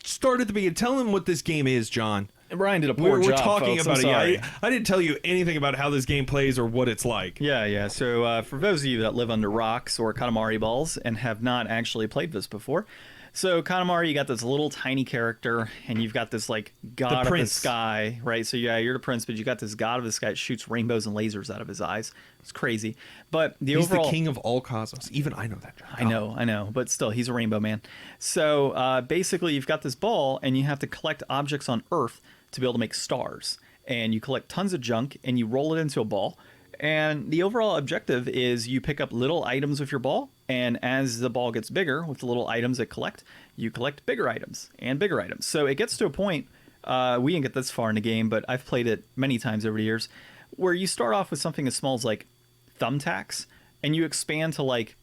start at the beginning. Tell them what this game is, John. Brian did a poor job. We're talking folks. about I'm it. sorry. Yeah, I didn't tell you anything about how this game plays or what it's like. Yeah. So for those of you that live under rocks or Katamari balls and have not actually played this before, So Katamari, you got this little tiny character, and you've got this like god of the sky, right? So yeah, you're the prince, but you got this god of the sky that shoots rainbows and lasers out of his eyes. It's crazy. But he's the king of all cosmos. Even I know that. I know, but still, he's a rainbow man. So basically, you've got this ball, and you have to collect objects on Earth to be able to make stars. And you collect tons of junk, and you roll it into a ball. And the overall objective is you pick up little items with your ball, and as the ball gets bigger with the little items it collect, you collect bigger items and bigger items. So it gets to a point, we didn't get this far in the game, but I've played it many times over the years, where you start off with something as small as like thumbtacks, and you expand to like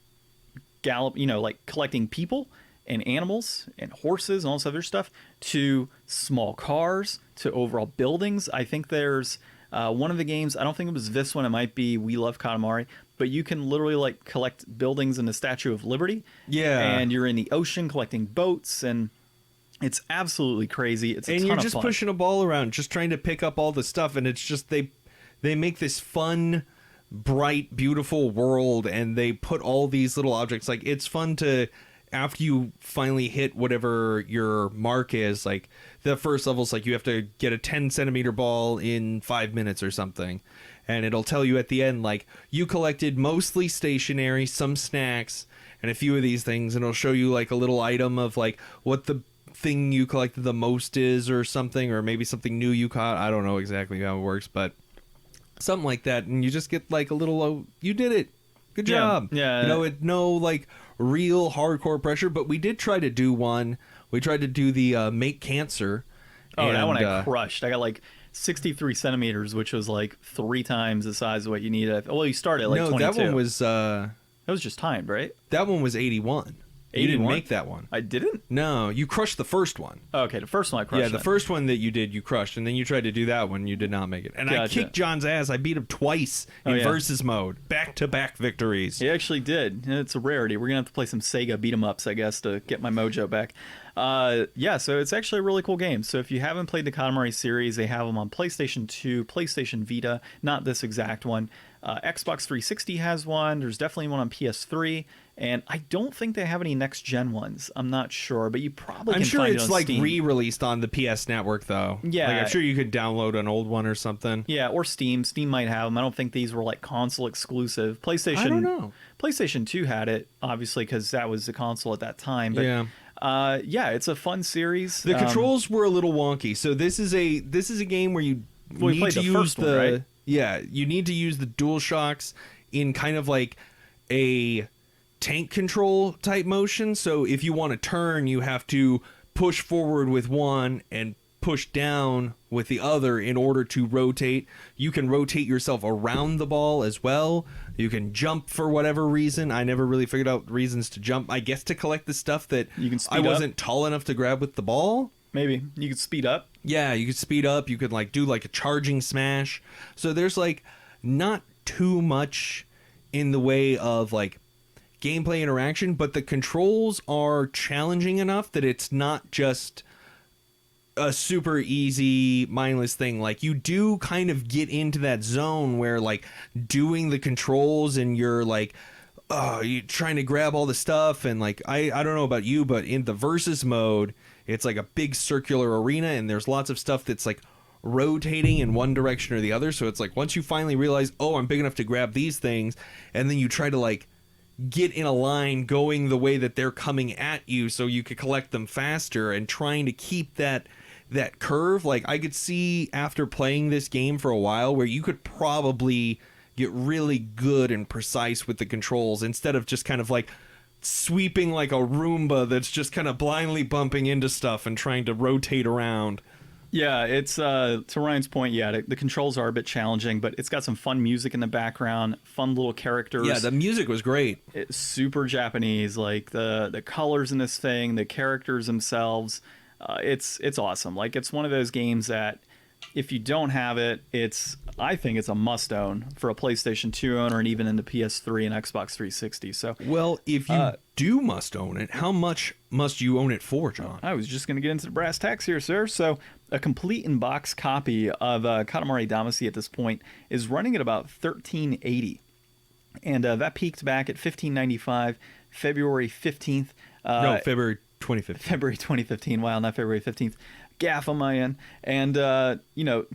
like collecting people and animals and horses and all this other stuff, to small cars, to overall buildings. I think there's one of the games, I don't think it was this one, it might be We Love Katamari, but you can literally like collect buildings in the Statue of Liberty. Yeah. And you're in the ocean collecting boats, and it's absolutely crazy. It's a ton of fun. And you're just pushing a ball around, just trying to pick up all the stuff, and it's just they make this fun, bright, beautiful world, and they put all these little objects. Like, it's fun to, after you finally hit whatever your mark is, like the first level's like you have to get a 10 centimeter ball in 5 minutes or something, and it'll tell you at the end like you collected mostly stationery, some snacks, and a few of these things, and it'll show you like a little item of like what the thing you collected the most is or something, or maybe something new you caught. I don't know exactly how it works, but something like that, and you just get like a little, oh, you did it, good job. Yeah. No like real hardcore pressure, but we did try to do one. We tried to do the make cancer. Oh, that one I crushed. I got like 63 centimeters, which was like 3 times the size of what you needed. Well, you started at like 22. No, that one was that was just timed, right? That one was 81. 81? You didn't make that one. I didn't? No, you crushed the first one. Oh, okay, the first one I crushed. Yeah, the first one that you did, you crushed, and then you tried to do that one, you did not make it. And Gotcha. I kicked John's ass. I beat him twice in versus mode. Back-to-back victories. He actually did. It's a rarity. We're going to have to play some Sega beat-em-ups, I guess, to get my mojo back. Yeah, so it's actually a really cool game. So if you haven't played the Katamari series, they have them on PlayStation 2, PlayStation Vita, not this exact one. Xbox 360 has one. There's definitely one on PS3. And I don't think they have any next-gen ones. I'm not sure, but you probably can find it on Steam. I'm sure it's like re-released on the PS Network, though. Yeah. Like, I'm sure you could download an old one or something. Yeah, or Steam. Steam might have them. I don't think these were like console exclusive. PlayStation. I don't know. PlayStation 2 had it, obviously, because that was the console at that time. But yeah, it's a fun series. The controls were a little wonky. So this is a game where you need to use the right? Yeah, you need to use the DualShocks in kind of like a tank control type motion. So if you want to turn, you have to push forward with one and push down with the other in order to rotate. You can rotate yourself around the ball as well. You can jump for whatever reason. I never really figured out reasons to jump. I guess to collect the stuff that you can I wasn't tall enough to grab with the ball. Maybe you could speed up. Yeah, you could speed up. You could like do like a charging smash. So there's like not too much in the way of like gameplay interaction, but the controls are challenging enough that it's not just a super easy mindless thing. Like you do kind of get into that zone where like doing the controls and you're like you're trying to grab all the stuff, and like I don't know about you, but in the versus mode it's like a big circular arena and there's lots of stuff that's like rotating in one direction or the other. So it's like once you finally realize, oh, I'm big enough to grab these things, and then you try to like get in a line going the way that they're coming at you so you could collect them faster, and trying to keep that curve. Like I could see after playing this game for a while where you could probably get really good and precise with the controls instead of just kind of like sweeping like a Roomba that's just kind of blindly bumping into stuff and trying to rotate around. Yeah, it's to Ryan's point, yeah, the controls are a bit challenging, but it's got some fun music in the background, fun little characters. Yeah, the music was great. It's super Japanese, like the colors in this thing, the characters themselves. It's awesome. Like it's one of those games that if you don't have it, I think it's a must own for a PlayStation 2 owner, and even in the PS3 and Xbox 360. So, well, if you do must own it, how much must you own it for, John? I was just going to get into the brass tacks here, sir. So, a complete in-box copy of Katamari Damacy at this point is running at about $13.80, and that peaked back at $15.95 February 15th. No, February 2015. February 2015. Wow, not February 15th. Gaff on my end. And,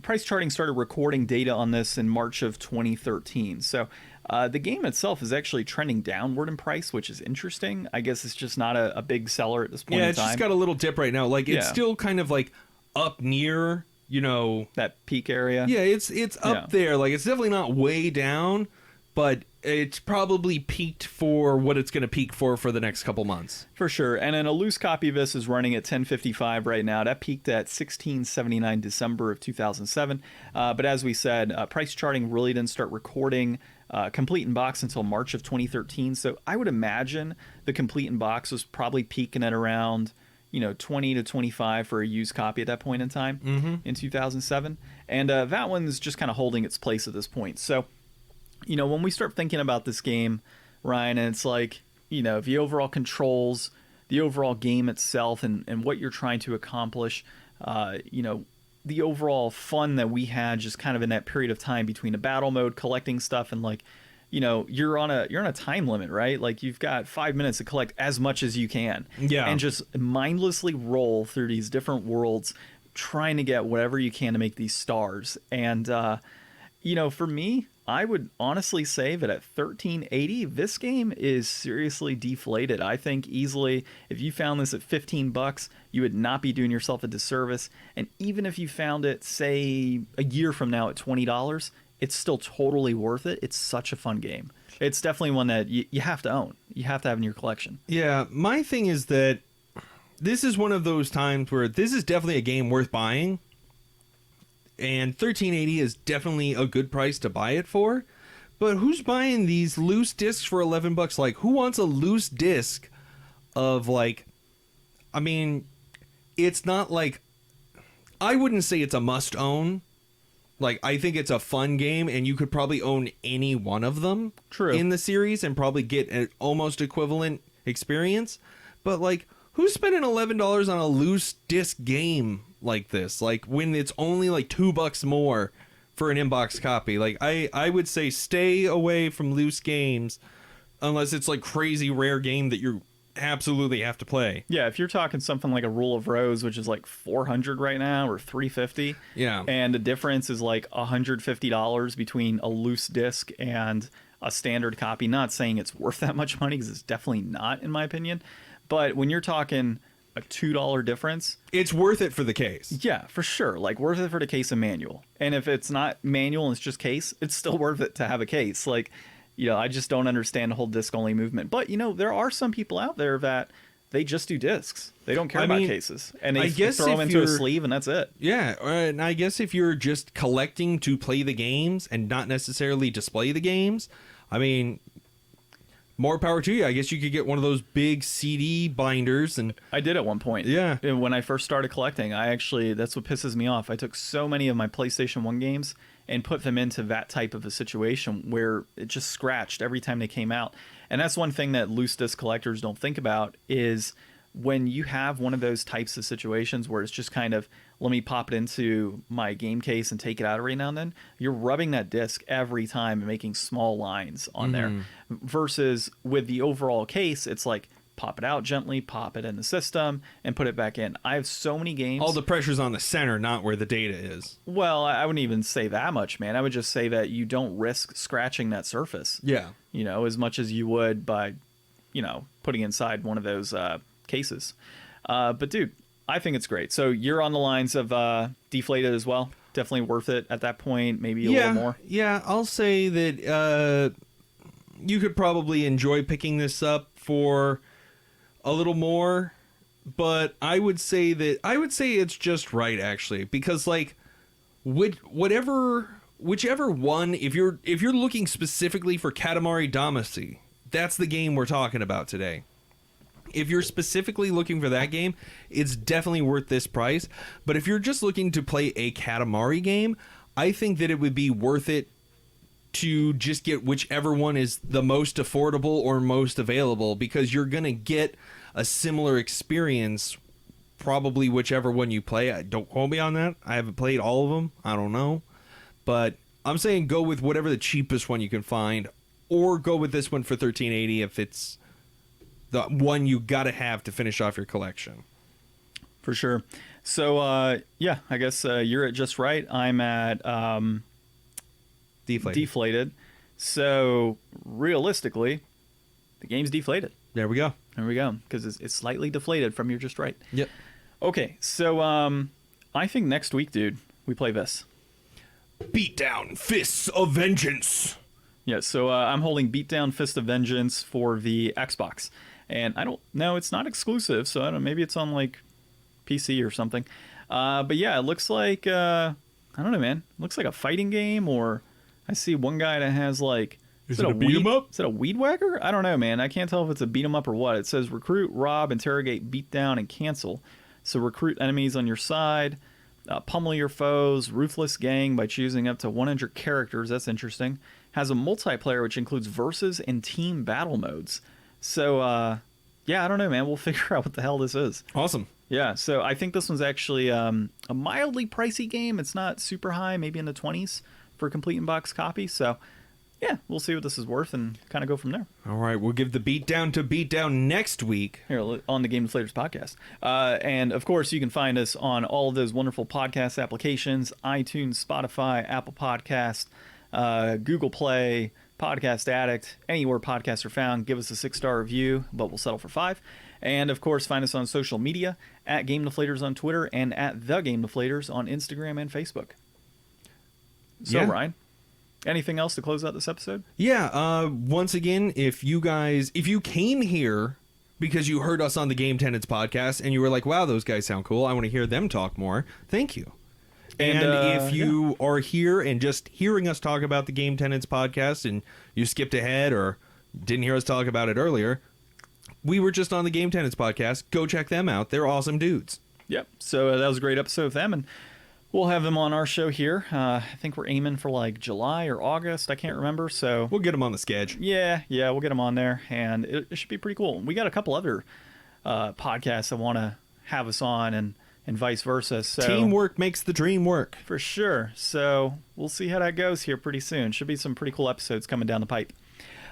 Price Charting started recording data on this in March of 2013. So the game itself is actually trending downward in price, which is interesting. I guess it's just not a big seller at this point in time. Yeah, it's just got a little dip right now. Like, it's still kind of like up near, that peak area. Yeah, it's up there. Like, it's definitely not way down, but it's probably peaked for what it's going to peak for the next couple months. For sure. And then a loose copy of this is running at $10.55 right now. That peaked at $16.79 December of 2007. But as we said, Price Charting really didn't start recording complete in box until March of 2013. So I would imagine the complete in box was probably peaking at around 20 to 25 for a used copy at that point in time in 2007. And that one's just kind of holding its place at this point. So, when we start thinking about this game, Ryan, and it's like, the overall controls, the overall game itself, and what you're trying to accomplish, the overall fun that we had just kind of in that period of time between the battle mode, collecting stuff, and you're on a time limit, right? Like, you've got 5 minutes to collect as much as you can. Yeah. And just mindlessly roll through these different worlds, trying to get whatever you can to make these stars. And, for me, I would honestly say that at $13.80, this game is seriously deflated. I think easily, if you found this at $15, you would not be doing yourself a disservice. And even if you found it, say, a year from now at $20, it's still totally worth it. It's such a fun game. It's definitely one that you have to own. You have to have in your collection. Yeah, my thing is that this is one of those times where this is definitely a game worth buying. And $13.80 is definitely a good price to buy it for. But who's buying these loose discs for $11? Like, who wants a loose disc of, it's not like, I wouldn't say it's a must own. Like, I think it's a fun game, and you could probably own any one of them in the series and probably get an almost equivalent experience. But, who's spending $11 on a loose disc game like this? Like, when it's only $2 more for an inbox copy. Like, I would say stay away from loose games unless it's crazy rare game that you absolutely have to play. Yeah, if you're talking something like a Rule of Rose, which is $400 right now, or $350. Yeah. And the difference is $150 between a loose disc and a standard copy. Not saying it's worth that much money, because it's definitely not, in my opinion. But when you're talking a $2 difference, it's worth it for the case. Yeah, for sure. Worth it for the case and manual. And if it's not manual and it's just case, it's still worth it to have a case. I just don't understand the whole disc only movement. But there are some people out there that they just do discs. They don't care about cases, and they throw them into a sleeve, and that's it. Yeah, and I guess if you're just collecting to play the games and not necessarily display the games, more power to you. I guess you could get one of those big CD binders. And I did at one point. Yeah. When I first started collecting, that's what pisses me off. I took so many of my PlayStation 1 games and put them into that type of a situation where it just scratched every time they came out. And that's one thing that loose disc collectors don't think about, is when you have one of those types of situations where it's just kind of, let me pop it into my game case and take it out every now and then, you're rubbing that disc every time and making small lines on there. Versus with the overall case, it's pop it out gently, pop it in the system, and put it back in. I have so many games. All the pressure's on the center, not where the data is. Well, I wouldn't even say that much, man. I would just say that you don't risk scratching that surface. Yeah. As much as you would by, putting inside one of those cases. But dude, I think it's great. So you're on the lines of deflated as well. Definitely worth it at that point. Maybe a little more. Yeah, I'll say that you could probably enjoy picking this up for a little more, but I would say it's just right, actually, because whichever one, if you're looking specifically for Katamari Damacy, that's the game we're talking about today. If you're specifically looking for that game, it's definitely worth this price. But if you're just looking to play a Katamari game, I think that it would be worth it to just get whichever one is the most affordable or most available, because you're going to get a similar experience probably whichever one you play. Don't quote me on that. I haven't played all of them. I don't know. But I'm saying go with whatever the cheapest one you can find, or go with this one for $13.80 if it's the one you got to have to finish off your collection. For sure. So, yeah, I guess you're at just right. I'm at deflated. So, realistically, the game's deflated. There we go. There we go. Because it's slightly deflated from you're just right. Yep. Okay, so I think next week, dude, we play this. Beatdown Fists of Vengeance. Yeah, so I'm holding Beatdown Fist of Vengeance for the Xbox. And I don't know, it's not exclusive, so I don't know, maybe it's on like PC or something. But yeah, it looks like, I don't know, man. It looks like a fighting game, or I see one guy that has like... Is it a beat 'em up? Is it a weed whacker? I don't know, man. I can't tell if it's a beat 'em up or what. It says recruit, rob, interrogate, beat down, and cancel. So recruit enemies on your side, pummel your foes, ruthless gang by choosing up to 100 characters. That's interesting. Has a multiplayer which includes versus and team battle modes. So, yeah, I don't know, man. We'll figure out what the hell this is. Awesome. Yeah, so I think this one's actually a mildly pricey game. It's not super high, maybe in the 20s for a complete in-box copy. So, yeah, we'll see what this is worth and kind of go from there. All right, we'll give the beatdown to beatdown next week. Here, on the Game Deflators Podcast. And, of course, you can find us on all of those wonderful podcast applications, iTunes, Spotify, Apple Podcast, Google Play, Podcast Addict, anywhere podcasts are found. Give us a 6-star review, but we'll settle for 5. And, of course, find us on social media, at Game Deflators on Twitter and at The Game Deflators on Instagram and Facebook. So, Yeah. Ryan, anything else to close out this episode? Yeah, once again, if you came here because you heard us on the Game Tenants podcast and you were like, wow, those guys sound cool, I want to hear them talk more, thank you. And if you are here and just hearing us talk about the Game Tenants podcast and you skipped ahead or didn't hear us talk about it earlier, we were just on the Game Tenants podcast. Go check them out. They're awesome dudes. Yep. So that was a great episode with them, and we'll have them on our show here. I think we're aiming for like July or August. I can't remember. So we'll get them on the sketch. Yeah, we'll get them on there, and it should be pretty cool. We got a couple other podcasts that want to have us on, and vice versa. So teamwork makes the dream work. For sure. So we'll see how that goes here pretty soon. Should be some pretty cool episodes coming down the pipe.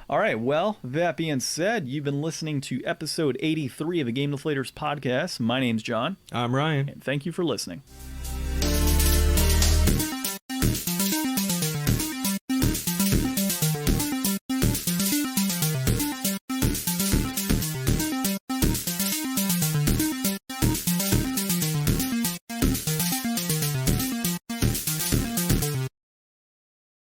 All right, well, that being said, you've been listening to episode 83 of the Game Deflators Podcast. My name's John. I'm Ryan. And thank you for listening.